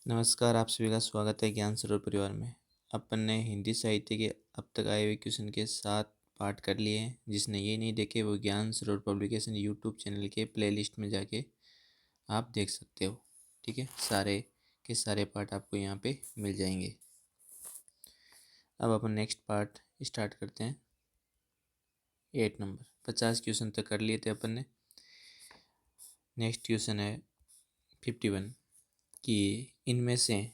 नमस्कार, आप सभी का स्वागत है ज्ञान सरोवर परिवार में। अपन ने हिंदी साहित्य के अब तक आए हुए क्वेश्चन के 7 पार्ट कर लिए हैं। जिसने ये नहीं देखे वो ज्ञान सरोवर पब्लिकेशन यूट्यूब चैनल के प्लेलिस्ट में जाके आप देख सकते हो। ठीक है, सारे के सारे पार्ट आपको यहाँ पे मिल जाएंगे। अब अपन नेक्स्ट पार्ट स्टार्ट करते हैं। 8 नंबर 50 क्वेश्चन तक कर लिए थे अपन ने। नेक्स्ट क्वेश्चन है 51 कि इनमें से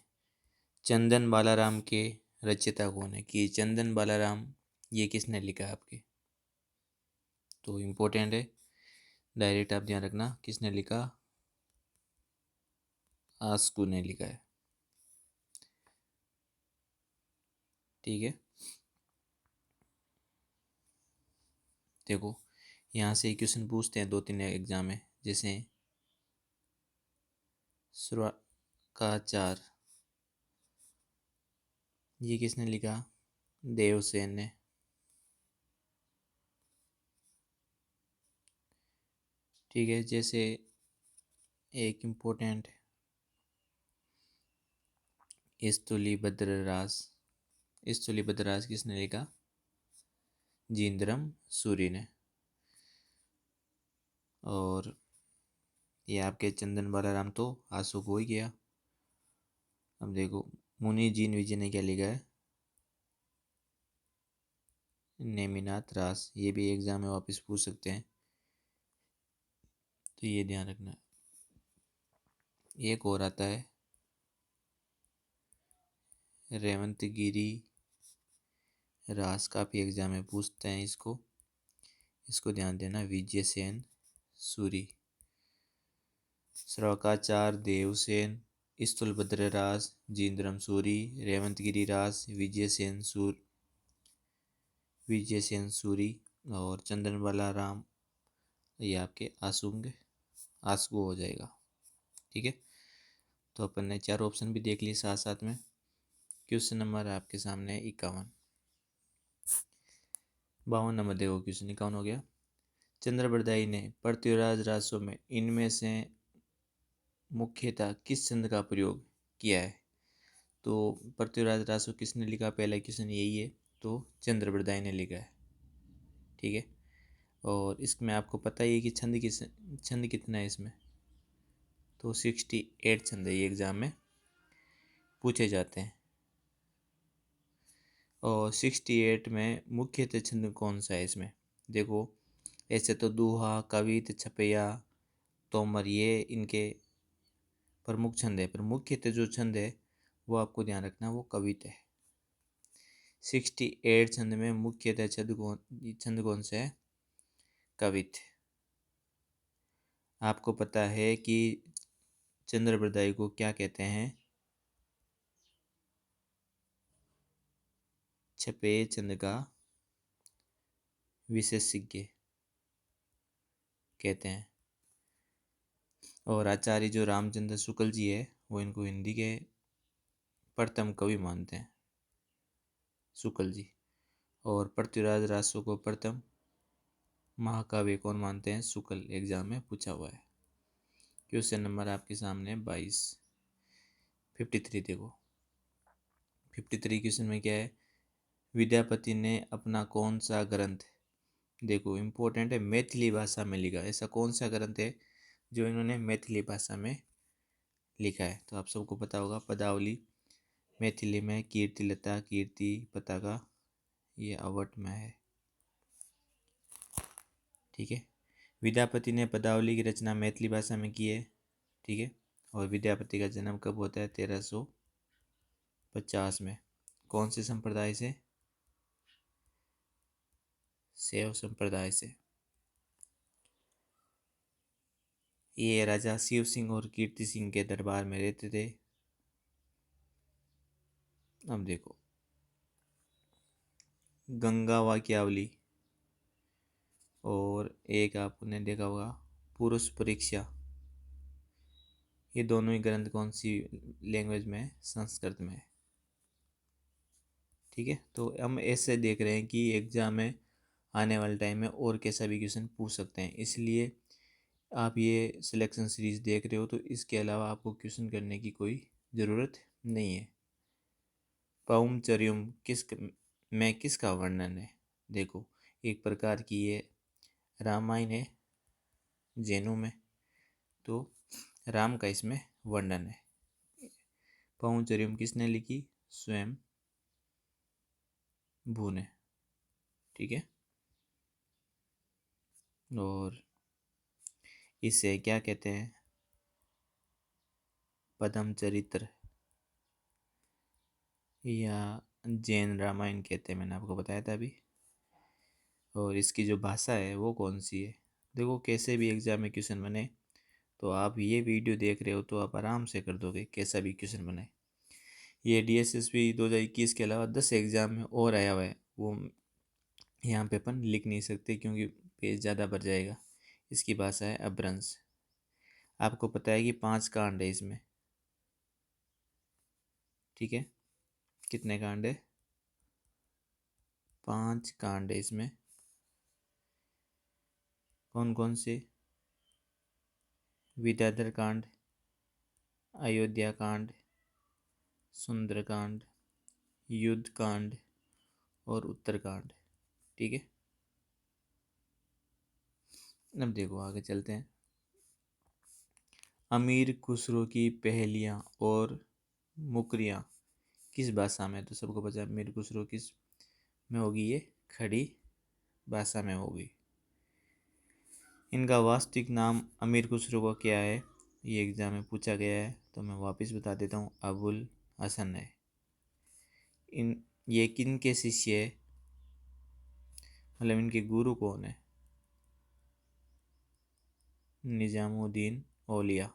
चंदन बालाराम के रचयिता कौन है। कि चंदन बालाराम ये किसने लिखा है आपके, तो इम्पोर्टेंट है, डायरेक्ट आप ध्यान रखना। किसने लिखा? आस्कू ने लिखा है। ठीक है, देखो यहाँ से क्वेश्चन पूछते हैं 2-3 एग्जाम में। जैसे सुराकाचार, ये किसने लिखा? देवसेन ने। ठीक है, जैसे एक इम्पोर्टेंट स्तुली भद्ररास किसने लिखा? जींद्रम सूरी ने। और ये आपके चंदन बालाराम तो आंसू हो ही गया। अब देखो मुनि जीन विजय ने क्या लिखा है? नेमिनाथ रास। ये भी एग्जाम में वापस पूछ सकते हैं, तो ये ध्यान रखना। एक और आता है रेवंतगिरी रास, काफी एग्जाम में पूछते हैं इसको ध्यान देना। विजय सेन सूरी, श्रवकाचार, देवसेन, स्थूलभद्र रास, जींद्रम सूरी, रेवंतगिरी रास, विजय सेन सूरी और चंदन बालाराम। ये आपके आसगो हो जाएगा। ठीक है, तो अपन ने 4 ऑप्शन भी देख लिए साथ साथ में। क्वेश्चन नंबर आपके सामने 51। 52 नंबर देखो, क्वेश्चन 51 हो गया। चंद्रबरदाई ने पृथ्वीराज रासों में इनमें से मुख्यतः किस छंद का प्रयोग किया है? तो पृथ्वीराज रासो किसने लिखा? पहला क्वेश्चन यही है, तो चंद्रबरदाई ने लिखा है। ठीक है, और इसमें आपको पता ही है कि छंद कितना है इसमें, तो 68 छंद है। ये एग्जाम में पूछे जाते हैं। और 68 में मुख्यतः छंद कौन सा है इसमें? देखो ऐसे तो दोहा, कवित, छपैया, तोमर ये इनके प्रमुख छंद है, पर मुख्यतः जो छंद है वो आपको ध्यान रखना, वो कवित है। 68 छंद में मुख्यतः छंद कौन सा है? कवित। आपको पता है कि चंद्रबरदाई को क्या कहते हैं? छपे छंद का विशेषज्ञ कहते हैं। और आचार्य जो रामचंद्र शुक्ल जी है वो इनको हिंदी के प्रथम कवि मानते हैं, शुक्ल जी। और पृथ्वीराज रासो को प्रथम महाकाव्य कौन मानते हैं? शुक्ल। एग्जाम में पूछा हुआ है। क्वेश्चन नंबर आपके सामने 22। 53 देखो, 53 क्वेश्चन में क्या है? विद्यापति ने अपना कौन सा ग्रंथ, देखो इम्पोर्टेंट है, मैथिली भाषा में लिखा? ऐसा कौन सा ग्रंथ है जो इन्होंने मैथिली भाषा में लिखा है? तो आप सबको पता होगा पदावली। मैथिली में कीर्तिलता, कीर्ति पताका, ये अवट में है। ठीक है, विद्यापति ने पदावली की रचना मैथिली भाषा में की है। ठीक है, और विद्यापति का जन्म कब होता है? 1350 में। कौन से संप्रदाय से? शैव संप्रदाय से। ये राजा शिव सिंह और कीर्ति सिंह के दरबार में रहते थे। अब देखो गंगा वाक्यावली, और एक आपने देखा होगा पुरुष परीक्षा। ये दोनों ही ग्रंथ कौन सी लैंग्वेज में है? संस्कृत में है। ठीक है, तो हम ऐसे देख रहे हैं कि एग्जाम में आने वाले टाइम में और कैसा भी क्वेश्चन पूछ सकते हैं। इसलिए आप ये सिलेक्शन सीरीज देख रहे हो, तो इसके अलावा आपको क्वेश्चन करने की कोई ज़रूरत नहीं है। पौमचर्युम में किसका वर्णन है? देखो, एक प्रकार की ये रामायण है जैनों में, तो राम का इसमें वर्णन है। पौमचर्युम किसने लिखी? स्वयं भू ने। ठीक है। और इसे क्या कहते हैं? पद्म चरित्र या जैन रामायण कहते हैं, मैंने आपको बताया था अभी। और इसकी जो भाषा है वो कौन सी है? देखो, कैसे भी एग्जाम में क्वेश्चन बने, तो आप ये वीडियो देख रहे हो तो आप आराम से कर दोगे, कैसा भी क्वेश्चन बने। ये DSSP 2021 के अलावा 10 एग्जाम में और आया हुआ है, वो यहाँ पे अपन लिख नहीं सकते क्योंकि पेज ज़्यादा भर जाएगा। इसकी भाषा है अपभ्रंश। आपको पता है कि 5 कांड है इसमें। ठीक है, कितने कांड है? 5 कांड है इसमें। कौन कौन से? विद्याधर कांड, अयोध्या कांड, सुंदरकांड, युद्ध कांड और उत्तरकांड। ठीक है, अब देखो आगे चलते हैं। अमीर खुसरो की पहेलियाँ और मुकरियाँ किस भाषा में? तो सबको पता है अमीर खुसरो किस में होगी? ये खड़ी भाषा में होगी। इनका वास्तविक नाम अमीर खुसरो का क्या है? ये एग्जाम में पूछा गया है, तो मैं वापस बता देता हूँ, अबुल हसन है। ये किन के शिष्य है? मतलब इनके गुरु कौन है? निजामुद्दीन औलिया।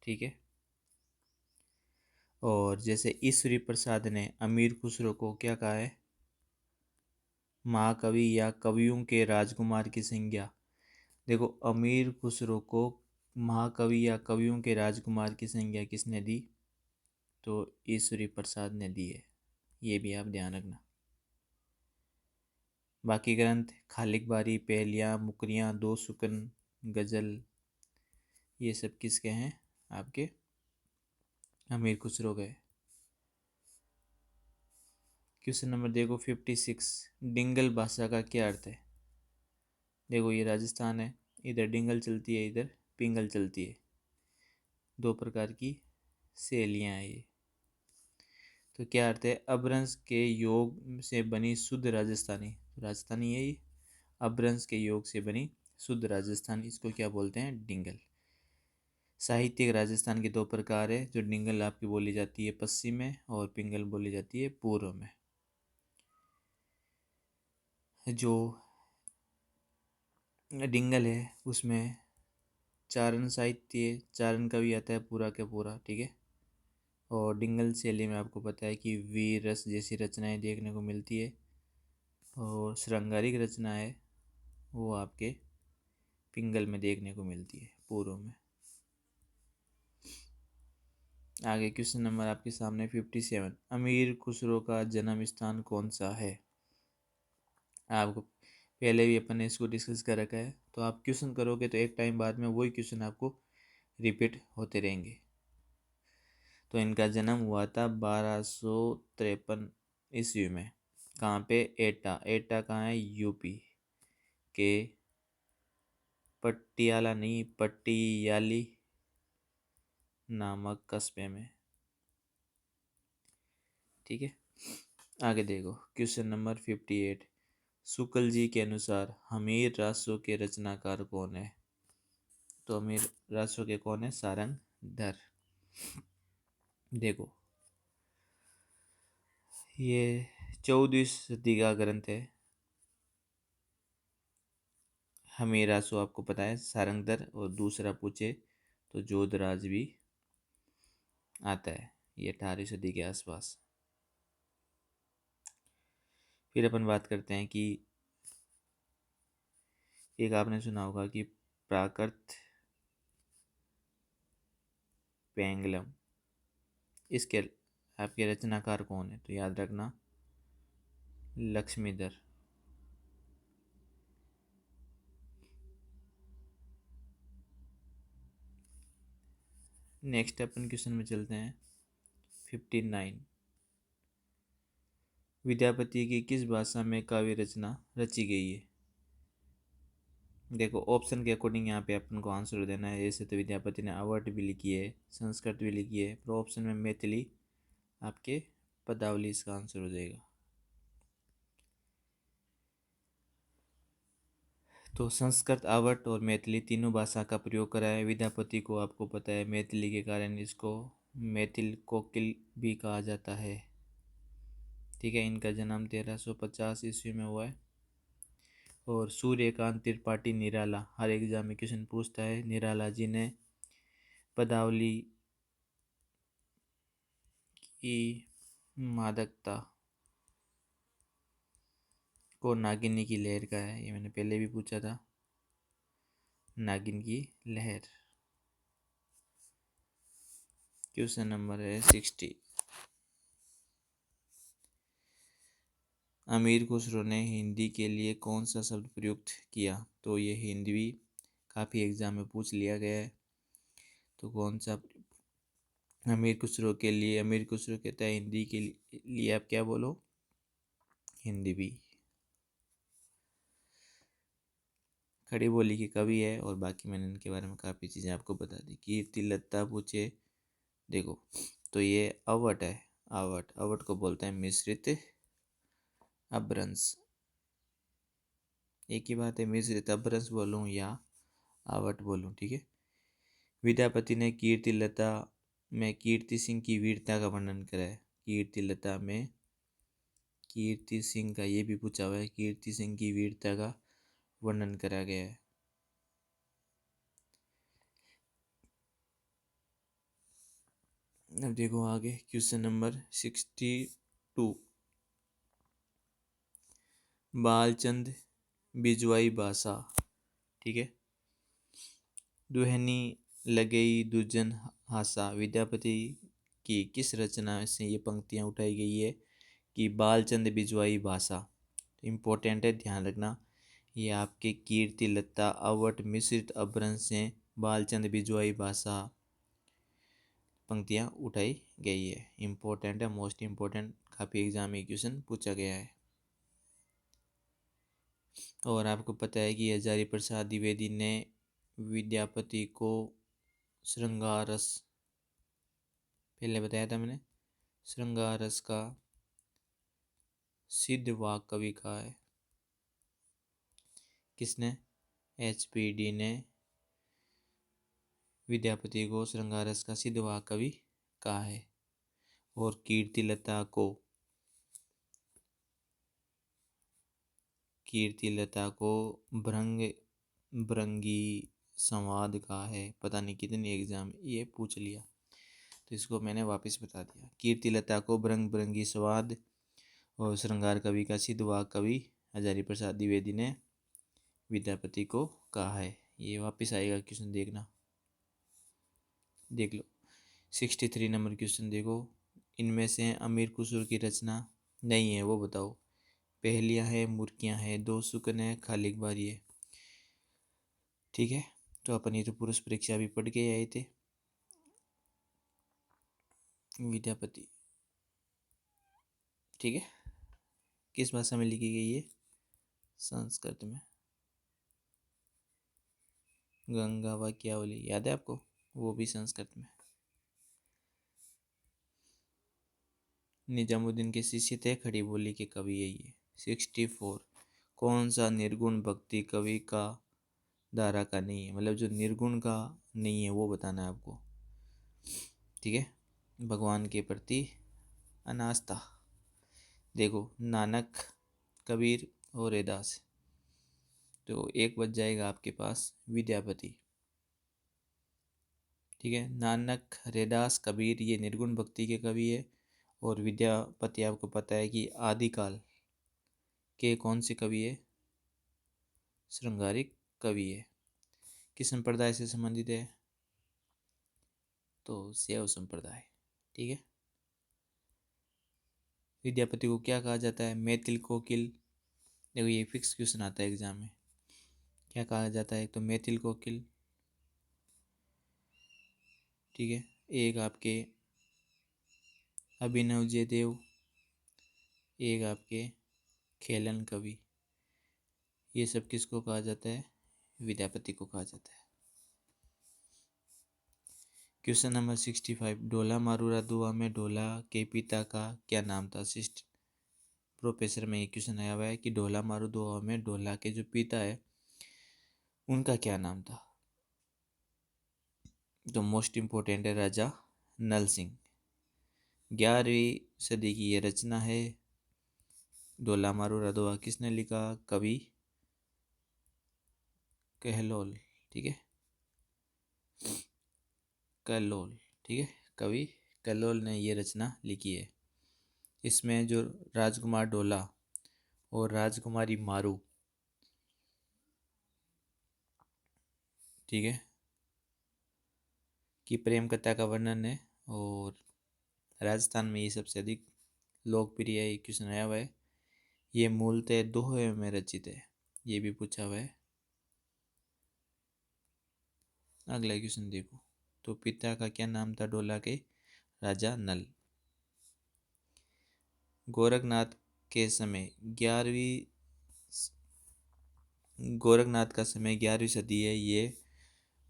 ठीक है। और जैसे ईश्वरी प्रसाद ने अमीर खुसरो को क्या कहा है? महाकवि या कवियों के राजकुमार की संज्ञा। देखो, अमीर खुसरो को महाकवि या कवियों के राजकुमार की संज्ञा किसने दी? तो ईश्वरी प्रसाद ने दी है। ये भी आप ध्यान रखना। बाकी ग्रंथ खालिक बारी, पहेलियाँ, मुकरियाँ, दो सुकन, गजल, ये सब किसके हैं? आपके अमीर खुसरो गए। क्वेश्चन नंबर देखो 56। डिंगल भाषा का क्या अर्थ है? देखो, ये राजस्थान है, इधर डिंगल चलती है, इधर पिंगल चलती है। दो प्रकार की शैलियाँ हैं ये। तो क्या अर्थ है? अपभ्रंश के योग से बनी शुद्ध राजस्थानी, राजस्थानी है ये। अपभ्रंश के योग से बनी शुद्ध राजस्थानी, इसको क्या बोलते हैं? डिंगल। साहित्यिक राजस्थान के दो प्रकार है, जो डिंगल आपकी बोली जाती है पश्चिम में और पिंगल बोली जाती है पूर्व में। जो डिंगल है उसमें चारण साहित्य, चारण कवि आता है पूरा का पूरा। ठीक है। और डिंगल शैली में आपको पता है कि वीर रस जैसी रचनाएं देखने को मिलती है, और श्रृंगारिक रचना है वो आपके पिंगल में देखने को मिलती है, पूर्व में। आगे क्वेश्चन नंबर आपके सामने 57। अमीर खुसरो का जन्म स्थान कौन सा है? आपको पहले भी अपन ने इसको डिस्कस कर रखा है, तो आप क्वेश्चन करोगे तो एक टाइम बाद में वही क्वेश्चन आपको रिपीट होते रहेंगे। तो इनका जन्म हुआ था 1253 ईस्वी में। कहाँ पे? एटा। एटा कहाँ है? यूपी के पटियाला नहीं, पटियाली नामक कस्बे में। ठीक है, आगे देखो क्वेश्चन नंबर 58। शुक्ल जी के अनुसार हमीर रासो के रचनाकार कौन है? तो हमीर रासो के कौन है? सारंगधर। देखो, ये 14वीं सदी का ग्रंथ है। हमीर रासो आपको पता है सारंगधर, और दूसरा पूछे तो जोधराज भी आता है, ये 18वीं सदी के आसपास। फिर अपन बात करते हैं कि एक आपने सुना होगा कि प्राकृत पेंगलम, इसके आपके रचनाकार कौन है? तो याद रखना, लक्ष्मीधर। नेक्स्ट अपन क्वेश्चन में चलते हैं 59। विद्यापति की किस भाषा में काव्य रचना रची गई है? देखो ऑप्शन के अकॉर्डिंग यहाँ पे अपन को आंसर देना है। ऐसे तो विद्यापति ने अवध भी लिखी है, संस्कृत भी लिखी है, पर ऑप्शन में मैथिली आपके पदावली इसका आंसर हो जाएगा। तो संस्कृत, अवध और मैथिली तीनों भाषा का प्रयोग करा है विद्यापति को। आपको पता है मैथिली के कारण इसको मैथिल कोकिल भी कहा जाता है। ठीक है, इनका जन्म 1350 ईस्वी में हुआ है। और सूर्यकांत त्रिपाठी निराला, हर एग्जाम में क्वेश्चन पूछता है, निराला जी ने पदावली की मादकता को नागिनी की लहर का है। ये मैंने पहले भी पूछा था, नागिन की लहर। क्वेश्चन नंबर है 60। अमीर खुसरो ने हिंदी के लिए कौन सा शब्द प्रयुक्त किया? तो ये हिंदी भी काफ़ी एग्जाम में पूछ लिया गया है। तो कौन सा अमीर खुसरो के लिए, अमीर खुसरो कहता है हिंदी के लिए आप क्या बोलो? हिंदी भी। खड़ी बोली के कवि है और बाकी मैंने इनके बारे में काफ़ी चीज़ें आपको बता दी। कीर्ति लता पूछे, देखो तो ये अवट है। अवट, अवट को बोलते हैं मिश्रित अपभ्रंश। एक ही बात है, मिश्रित अपभ्रंश बोलूँ या आवट बोलूँ। ठीक है। विद्यापति ने कीर्ति लता में कीर्ति सिंह की वीरता का वर्णन करा है। कीर्ति लता में कीर्ति सिंह का, ये भी पूछा हुआ है, कीर्ति सिंह की वीरता का वर्णन करा गया है। अब देखो आगे क्वेश्चन नंबर 62। बालचंद बिजवाई भाषा, ठीक है, दुहनी लगई दुजन हासा, विद्यापति की किस रचना से ये पंक्तियाँ उठाई गई है कि बालचंद बिजवाई भाषा? इम्पोर्टेंट है, ध्यान रखना। ये आपके कीर्ति लता अवट मिश्रित अपभ्रंश से बालचंद बिजवाई भाषा पंक्तियाँ उठाई गई है। इम्पोर्टेंट है, मोस्ट इम्पोर्टेंट, काफ़ी एग्जाम में क्वेश्चन पूछा गया है। और आपको पता है कि हजारी प्रसाद द्विवेदी ने विद्यापति को श्रृंगार रस, पहले बताया था मैंने, श्रृंगार रस का सिद्ध वाक कवि कहा है। किसने? HPD ने विद्यापति को श्रृंगार रस का सिद्ध वाक कवि कहा है। और कीर्तिलता को भृंगी संवाद कहा है। पता नहीं कितनी एग्जाम ये पूछ लिया, तो इसको मैंने वापस बता दिया। कीर्तिलता को भृंगी संवाद और श्रृंगार कवि का सिद्ध वाक कवि हजारी प्रसाद द्विवेदी ने विद्यापति को कहा है। ये वापस आएगा क्वेश्चन, देखना, देख लो। 63 नंबर क्वेश्चन देखो, इनमें से अमीर खुसरो की रचना नहीं है वो बताओ। पहेलियाँ हैं, मुर्कियाँ हैं, दो सुकन है, खाली एक बारी है। ठीक है, तो अपन ये तो पुरुष परीक्षा भी पढ़ के आए थे। विद्यापति, ठीक है, किस भाषा में लिखी गई है? संस्कृत में। गंगा वाक्यावली याद है आपको? वो भी संस्कृत में। निजामुद्दीन के शिष्य थे, खड़ी बोली के कवि यही है। 64। कौन सा निर्गुण भक्ति कवि का धारा का नहीं है? मतलब जो निर्गुण का नहीं है वो बताना है आपको। ठीक है, भगवान के प्रति अनास्था। देखो नानक, कबीर और रैदास, तो एक बच जाएगा आपके पास विद्यापति। ठीक है, नानक, रैदास, कबीर ये निर्गुण भक्ति के कवि है। और विद्यापति आपको पता है कि आदिकाल के कौन से कवि है? श्रृंगारिक कवि है। किस संप्रदाय से संबंधित है? तो शैव संप्रदाय। ठीक है, विद्यापति को क्या कहा जाता है? मैथिल कोकिल। देखो ये फिक्स क्वेश्चन आता है एग्जाम में, क्या कहा जाता है? तो मैथिल कोकिल। ठीक है, एक आपके अभिनव जयदेव, एक आपके खेलन कवि। ये सब किसको कहा जाता है? विद्यापति को कहा जाता है। क्वेश्चन नंबर 65, ढोला मारूरा दुआ में ढोला के पिता का क्या नाम था? असिस्ट प्रोफेसर में ये क्वेश्चन आया हुआ है कि ढोला मारू दुआ में ढोला के जो पिता है उनका क्या नाम था? तो मोस्ट इम्पोर्टेंट है राजा नल सिंह। 11वीं सदी की ये रचना है। ढोला मारूरा दुआ किसने लिखा? कवि कहलोल, ठीक है, कलोल, ठीक है, कवि कलोल ने ये रचना लिखी है। इसमें जो राजकुमार ढोला और राजकुमारी मारू, ठीक है, की प्रेम कथा का वर्णन है। और राजस्थान में ये सबसे अधिक लोकप्रिय ये क्वेश्चन आया हुआ है। ये मूलतः दोहे में रचित है, ये भी पूछा हुआ है। अगला क्वेश्चन देखो, तो पिता का क्या नाम था ढोला के? राजा नल। गोरखनाथ के समय 11वीं गोरखनाथ का समय 11वीं सदी है, ये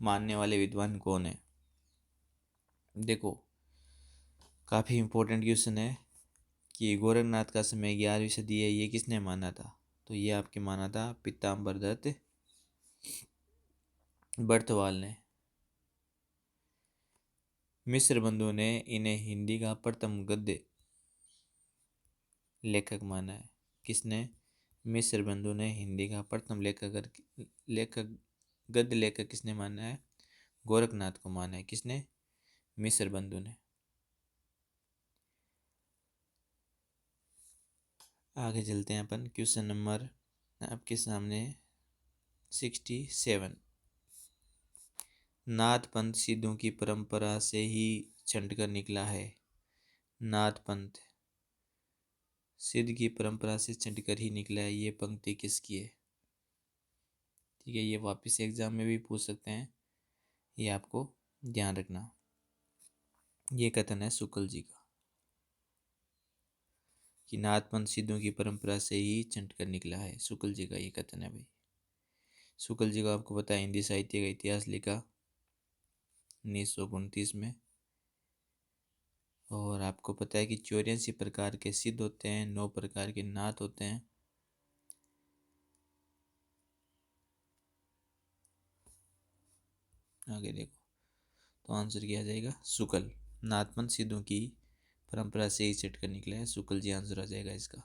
मानने वाले विद्वान कौन है? देखो, काफ़ी इम्पोर्टेंट क्वेश्चन है कि गोरखनाथ का समय 11वीं सदी है, ये किसने माना था? तो ये आपके माना था पीताम्बर दत्त बर्थवाल ने। मिस्र बंधु ने इन्हें हिंदी का प्रथम गद्य लेखक माना है। किसने? मिस्र बंधु ने हिंदी का प्रथम लेखक गद्य लेखक किसने माना है? गोरखनाथ को माना है। किसने? मिस्र बंधु ने। आगे चलते हैं अपन। क्वेश्चन नंबर आपके सामने 67, नाथ पंथ सिद्धों की परंपरा से ही छंटकर निकला है। नाथ पंथ सिद्ध की परंपरा से छंटकर ही निकला है, ये पंक्ति किसकी है? ठीक है, ये वापस एग्जाम में भी पूछ सकते हैं, ये आपको ध्यान रखना। ये कथन है शुक्ल जी का कि नाथ पंथ सिद्धों की परंपरा से ही छंटकर निकला है। शुक्ल जी का ये कथन है भाई। शुक्ल जी को आपको पता है हिंदी साहित्य का इतिहास लिखा 1929 में। और आपको पता है कि 84 प्रकार के सिद्ध होते हैं, 9 प्रकार के नाथ होते हैं। आगे देखो, तो आंसर क्या आ जाएगा? शुक्ल। नाथपंथ सिद्धों की परंपरा से ही छटकर निकला है, शुक्ल जी आंसर आ जाएगा इसका।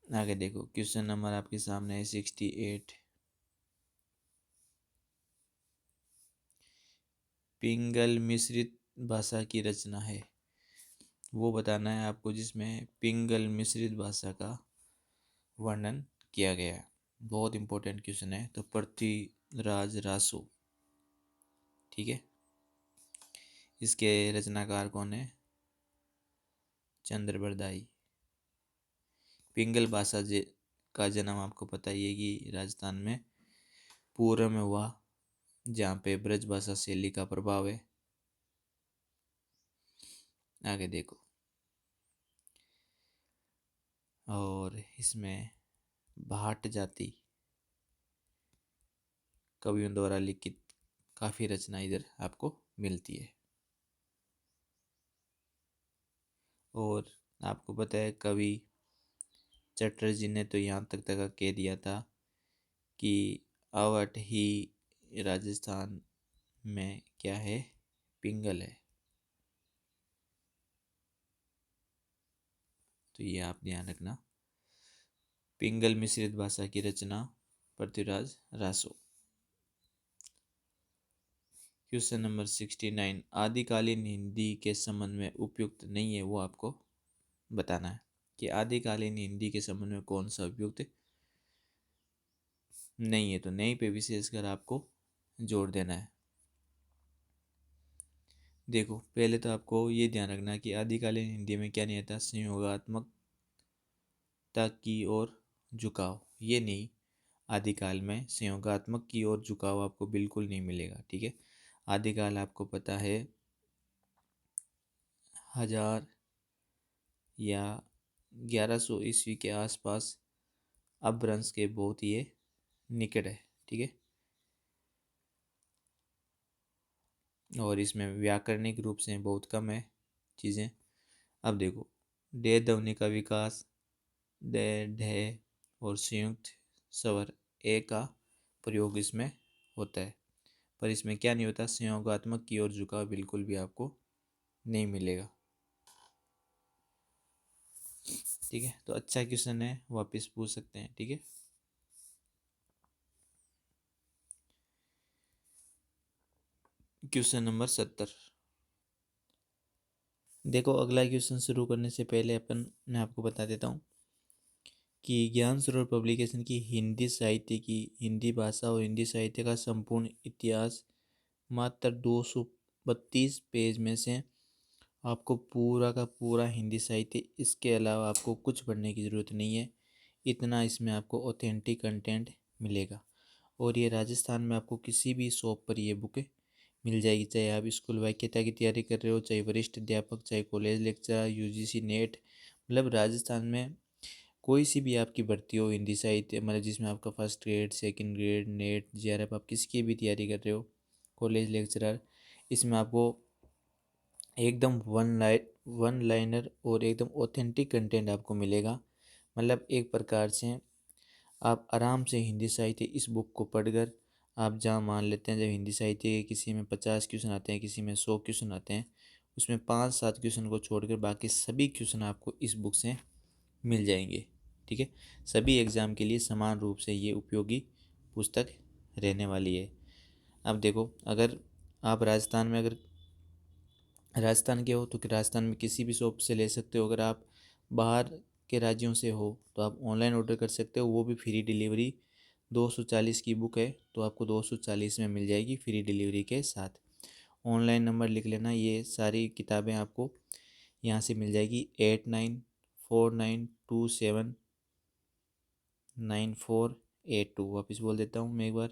आगे देखो, क्वेश्चन नंबर आपके सामने है 68, पिंगल मिश्रित भाषा की रचना है, वो बताना है आपको जिसमें पिंगल मिश्रित भाषा का वर्णन किया गया है। बहुत इंपॉर्टेंट क्वेश्चन है। तो पृथ्वीराज रासो, ठीक है, इसके रचनाकार कौन है? चंद्रबरदाई। पिंगल भाषा का जन्म आपको पता ही है कि राजस्थान में पूर्व में हुआ, जहाँ पे ब्रज भाषा शैली का प्रभाव है। आगे देखो, और इसमें भाट जाति कवियों द्वारा लिखित काफ़ी रचना इधर आपको मिलती है। और आपको पता है कवि चटर्जी ने तो यहाँ तक कह दिया था कि अवध ही राजस्थान में क्या है? पिंगल है। तो ये आप ध्यान रखना। पिंगल मिश्रित भाषा की रचना पृथ्वीराज रासो। क्वेश्चन नंबर 69, आदिकालीन हिंदी के संबंध में उपयुक्त नहीं है, वो आपको बताना है कि आदिकालीन हिंदी के संबंध में कौन सा उपयुक्त नहीं है। तो नहीं पे विशेषकर आपको जोर देना है। देखो, पहले तो आपको ये ध्यान रखना कि आदिकालीन हिंदी में क्या नहीं आता? संयोगात्मकता की ओर झुकाव, ये नहीं। आदिकाल में संयोगात्मक की ओर झुकाव आपको बिल्कुल नहीं मिलेगा, ठीक है। आदिकाल आपको पता है 1000 या 1100 ईस्वी के आसपास अपभ्रंश के बहुत ये निकट है। ठीक है, और इसमें व्याकरणिक रूप से बहुत कम है चीज़ें। अब देखो, डे ध्वनि का विकास डे ढे और संयुक्त स्वर ए का प्रयोग इसमें होता है, पर इसमें क्या नहीं होता, संयोगात्मक की ओर झुकाव बिल्कुल भी आपको नहीं मिलेगा। ठीक है, तो अच्छा क्वेश्चन है, वापस पूछ सकते हैं। ठीक है, क्वेश्चन नंबर 70। देखो, अगला क्वेश्चन शुरू करने से पहले मैं आपको बता देता हूँ कि ज्ञान सरोवर पब्लिकेशन की हिंदी भाषा और हिंदी साहित्य का संपूर्ण इतिहास मात्र 232 पेज में से आपको पूरा का पूरा हिंदी साहित्य, इसके अलावा आपको कुछ पढ़ने की ज़रूरत नहीं है। इतना इसमें आपको ऑथेंटिक कंटेंट मिलेगा, और ये राजस्थान में आपको किसी भी शॉप पर ये बुक मिल जाएगी, चाहे आप स्कूल वाक्यता की तैयारी कर रहे हो, चाहे वरिष्ठ अध्यापक, चाहे कॉलेज लेक्चरर, यूजीसी नेट, मतलब राजस्थान में कोई सी भी आपकी भर्ती हो हिंदी साहित्य, मतलब जिसमें आपका first grade, second grade, net, JRF, आप किसकी भी तैयारी कर रहे हो, कॉलेज लेक्चरर, इसमें आपको एकदम वन लाइनर और एकदम ऑथेंटिक कंटेंट आपको मिलेगा। मतलब एक प्रकार से आप आराम से हिंदी साहित्य इस बुक को पढ़कर, आप जहाँ मान लेते हैं जब हिंदी साहित्य के किसी में 50 क्वेश्चन आते हैं, किसी में 100 क्वेश्चन आते हैं, उसमें 5-7 क्वेश्चन को छोड़कर बाकी सभी क्वेश्चन आपको इस बुक से मिल जाएंगे। ठीक है, सभी एग्ज़ाम के लिए समान रूप से ये उपयोगी पुस्तक रहने वाली है। अब देखो, अगर आप राजस्थान के हो तो राजस्थान में किसी भी शॉप से ले सकते हो। अगर आप बाहर के राज्यों से हो तो आप ऑनलाइन ऑर्डर कर सकते हो, वो भी फ्री डिलीवरी। 240 की बुक है तो आपको 240 में मिल जाएगी फ्री डिलीवरी के साथ। ऑनलाइन नंबर लिख लेना, ये सारी किताबें आपको यहाँ से मिल जाएगी 8949279482। वापस बोल देता हूँ मैं एक बार,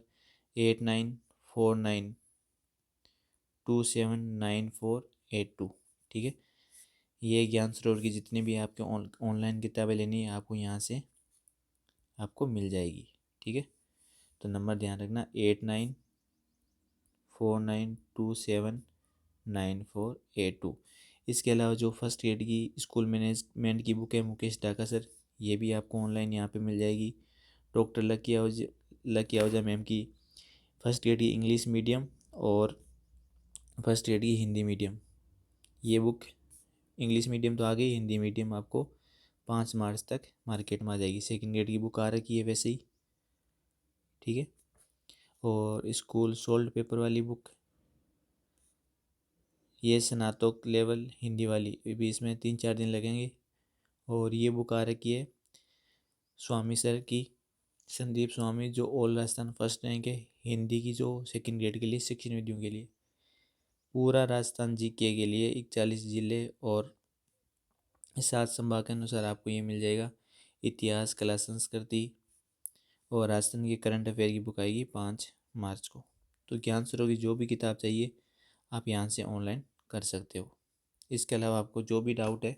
8949279482। ठीक है, ये ज्ञान सरोवर की जितनी भी आपके ऑनलाइन किताबें लेनी है आपको यहाँ से आपको मिल जाएगी। ठीक है, तो नंबर ध्यान रखना, 8949279482। इसके अलावा जो फर्स्ट एड की स्कूल मैनेजमेंट की बुक है मुकेश डाका सर, ये भी आपको ऑनलाइन यहाँ पे मिल जाएगी। डॉक्टर लकी आहूजा मैम की फर्स्ट एड की इंग्लिश मीडियम और फर्स्ट एड की हिंदी मीडियम, ये बुक इंग्लिश मीडियम तो आ गई, हिंदी मीडियम आपको 5 मार्च तक मार्केट में आ जाएगी। सेकेंड ग्रेड की बुक आ रखी है वैसे ही। ठीक है, और स्कूल सोल्ड पेपर वाली बुक, ये स्नातक लेवल हिंदी वाली भी, इसमें 3-4 दिन लगेंगे। और ये बुक आ रखी है स्वामी सर की, संदीप स्वामी, जो ऑल राजस्थान फर्स्ट रैंक है हिंदी की, जो सेकेंड ग्रेड के लिए, शिक्षण विधियों के लिए, पूरा राजस्थान जीके के लिए 41 जिले और 7 संभाग के अनुसार आपको ये मिल जाएगा। इतिहास, कला, संस्कृति और राजस्थान की करंट अफेयर की बुक आएगी 5 मार्च को। तो ज्ञान सरोवर की जो भी किताब चाहिए आप यहाँ से ऑनलाइन कर सकते हो। इसके अलावा आपको जो भी डाउट है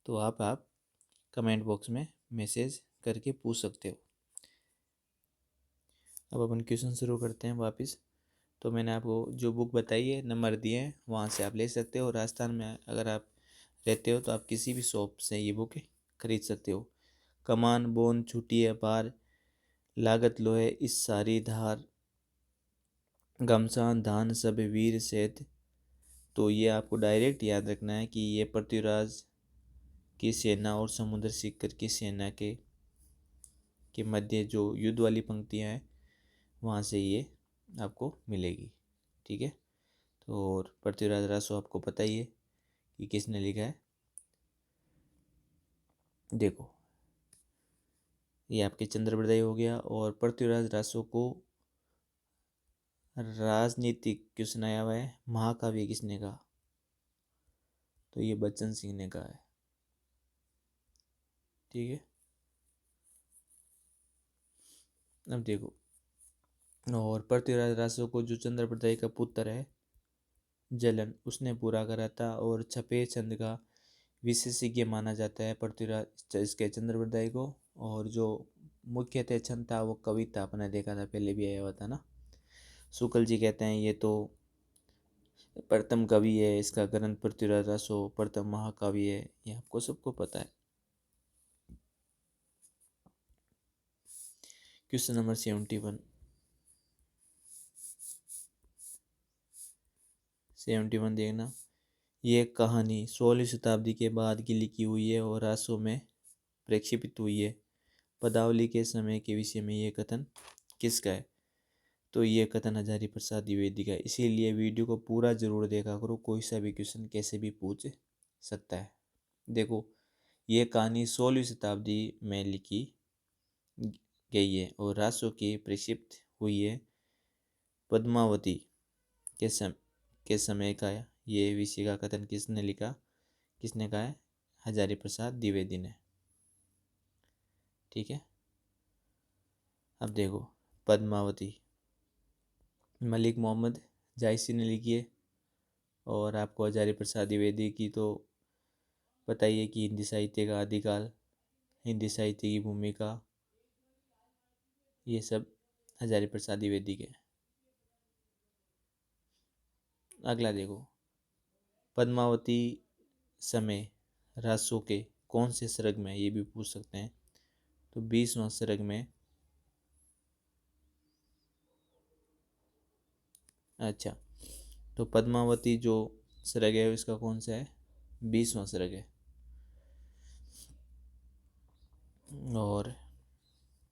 तो आप कमेंट बॉक्स में मैसेज करके पूछ सकते हो। अब अपन क्वेश्चन शुरू करते हैं वापस। तो मैंने आपको जो बुक बताई है, नंबर दिए हैं, वहाँ से आप ले सकते हो। राजस्थान में अगर आप रहते हो तो आप किसी भी शॉप से ये बुक खरीद सकते हो। कमान बोन छुटी अपार, लागत लोहे इस सारी धार, घमसान धान सब वीर सेठ। तो ये आपको डायरेक्ट याद रखना है कि ये पृथ्वीराज की सेना और समुद्र सिक्कर की सेना के मध्य जो युद्ध वाली पंक्तियाँ हैं वहाँ से ये आपको मिलेगी। ठीक है, तो और पृथ्वीराज रासो आपको पता ही है कि किसने लिखा है। देखो, ये आपके चंद्रप्रदाय हो गया। और पृथ्वीराज रासो को राजनीतिक क्यों सुनाया हुआ है, महाकाव्य किसने कहा, तो ये बच्चन सिंह ने कहा है। ठीक है, अब देखो, और पृथ्वीराज रासो को जो चंद्रप्रदाय का पुत्र है जलन उसने पूरा करा था और छपे छंद का विशेषज्ञ माना जाता है पृथ्वीराज इसके चंद्रप्रदाय को। और जो मुख्यतः छंद था वो कविता, अपने देखा था पहले भी आया हुआ था ना। शुक्ल जी कहते हैं ये तो प्रथम कवि है, इसका ग्रंथ पृथ्वीराज रासो प्रथम महाकाव्य है, ये आपको सबको पता है। क्वेश्चन नंबर 71 देखना। ये कहानी 16वीं शताब्दी के बाद की लिखी हुई है और रासो में प्रक्षेपित हुई है। पदावली के समय के विषय में ये कथन किसका है? तो ये कथन हजारी प्रसाद द्विवेदी का है। इसीलिए वीडियो को पूरा जरूर देखा करो, कोई सा भी क्वेश्चन कैसे भी पूछ सकता है। देखो, ये कहानी 16वीं शताब्दी में लिखी गई है और रासो की प्रक्षिप्त हुई है। पद्मावती के समय का ये विषय का कथन किसने लिखा, किसने कहा है? हजारी प्रसाद द्विवेदी ने। ठीक है, अब देखो, पद्मावती मलिक मोहम्मद जायसी ने लिखी है। और आपको हजारी प्रसाद द्विवेदी की तो पता ही है कि हिंदी साहित्य का आदिकाल, हिंदी साहित्य की भूमिका, ये सब हजारी प्रसाद द्विवेदी के। अगला देखो, पद्मावती समय रासो के कौन से सर्ग में, ये भी पूछ सकते हैं। तो 20वां सर्ग में। अच्छा, तो पद्मावती जो सर्ग है इसका कौन सा है? 20वां सर्ग है। और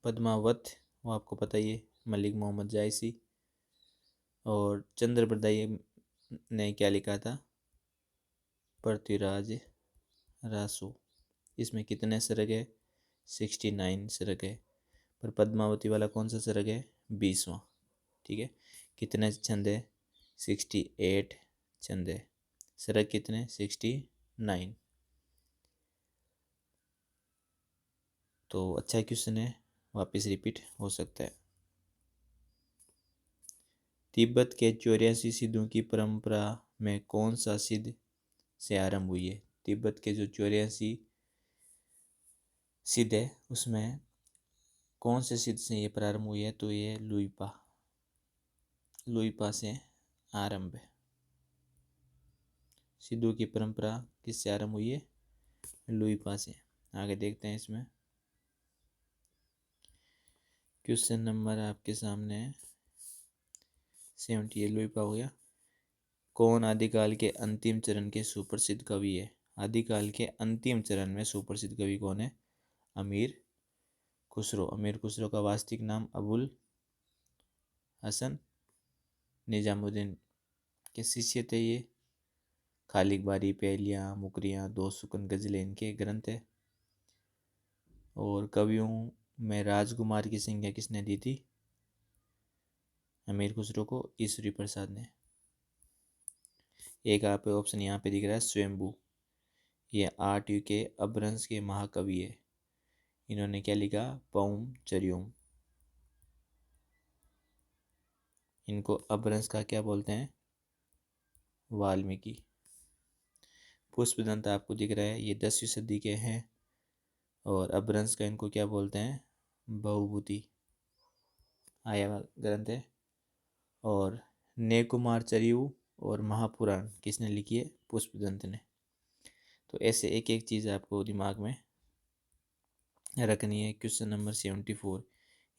पद्मावत वो आपको पता ही है, मलिक मोहम्मद जायसी। और चंद्रप्रदाय ने क्या लिखा था? पृथ्वीराज रासो। इसमें कितने सर्ग है? 69 सर्ग है। पर पद्मावती वाला कौन सा सर्ग है? 20वां। ठीक है, कितने छंद है? 68 छंद है। सर्ग कितने? 69। तो अच्छा क्वेश्चन है, वापस रिपीट हो सकता है। तिब्बत के 84 सिद्धों की परंपरा में कौन सा सिद्ध से आरंभ हुई है? तिब्बत के जो 84 सिद्ध है उसमें कौन से सिद्ध से ये प्रारंभ हुई है? तो ये लुइपा से आरंभ है। सिद्धों की परंपरा किससे आरंभ हुई है? लुइपा से। आगे देखते हैं इसमें। क्वेश्चन नंबर आपके सामने है 70। ये लुइपा हो गया। कौन आदिकाल के अंतिम चरण के सुप्रसिद्ध कवि है? आदिकाल के अंतिम चरण में सुप्रसिद्ध कवि कौन है? अमीर खुसरो। अमीर खुसरो का वास्तविक नाम अबुल हसन निजामुद्दीन के शिष्य थे ये। खालिक बारी, पहलियाँ, मुकरियाँ, दो सुकन गजलें इनके ग्रंथ है। और कवियों में राजकुमार की संज्ञा किसने दी थी अमीर खुसरो को? ईश्वरी प्रसाद ने। एक आप ऑप्शन यहाँ पे दिख रहा है स्वयंभू, ये 8 के अपभ्रंश के महाकवि है। इन्होंने क्या लिखा? पौम चरियोम। इनको अपभ्रंश का क्या बोलते हैं? वाल्मीकि। पुष्पदंत आपको दिख रहा है, ये 10वीं सदी के हैं। और अपभ्रंश का इनको क्या बोलते हैं? बहुभूति आया हुआ ग्रंथ है। और नेकुमार चरियु और महापुराण किसने लिखी है? पुष्पदंत ने। तो ऐसे एक एक चीज़ आपको दिमाग में रखनी है। क्वेश्चन नंबर 74,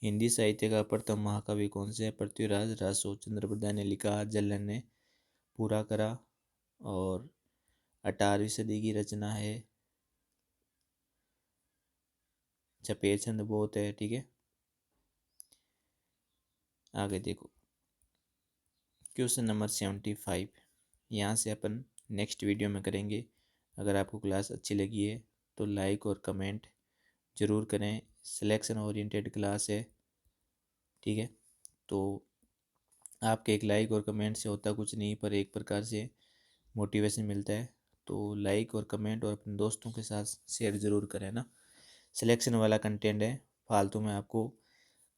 हिंदी साहित्य का प्रथम महाकवि कौन से है? पृथ्वीराज रासो। चंद्रप्रदाय ने लिखा, जलन ने पूरा करा। और 18वीं सदी की रचना है। छपे छंद बहुत है। ठीक है, आगे देखो क्वेश्चन नंबर 75। यहाँ से अपन नेक्स्ट वीडियो में करेंगे। अगर आपको क्लास अच्छी लगी है तो लाइक और कमेंट ज़रूर करें। सिलेक्शन ओरिएंटेड क्लास है। ठीक है, तो आपके एक लाइक और कमेंट से होता कुछ नहीं, पर एक प्रकार से मोटिवेशन मिलता है। तो लाइक और कमेंट और अपने दोस्तों के साथ शेयर ज़रूर करें ना। सिलेक्शन वाला कंटेंट है, फालतू में आपको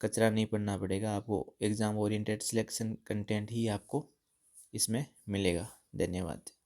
कचरा नहीं पढ़ना पड़ेगा। आपको एग्ज़ाम ओरिएंटेड सिलेक्शन कंटेंट ही आपको इसमें मिलेगा। धन्यवाद।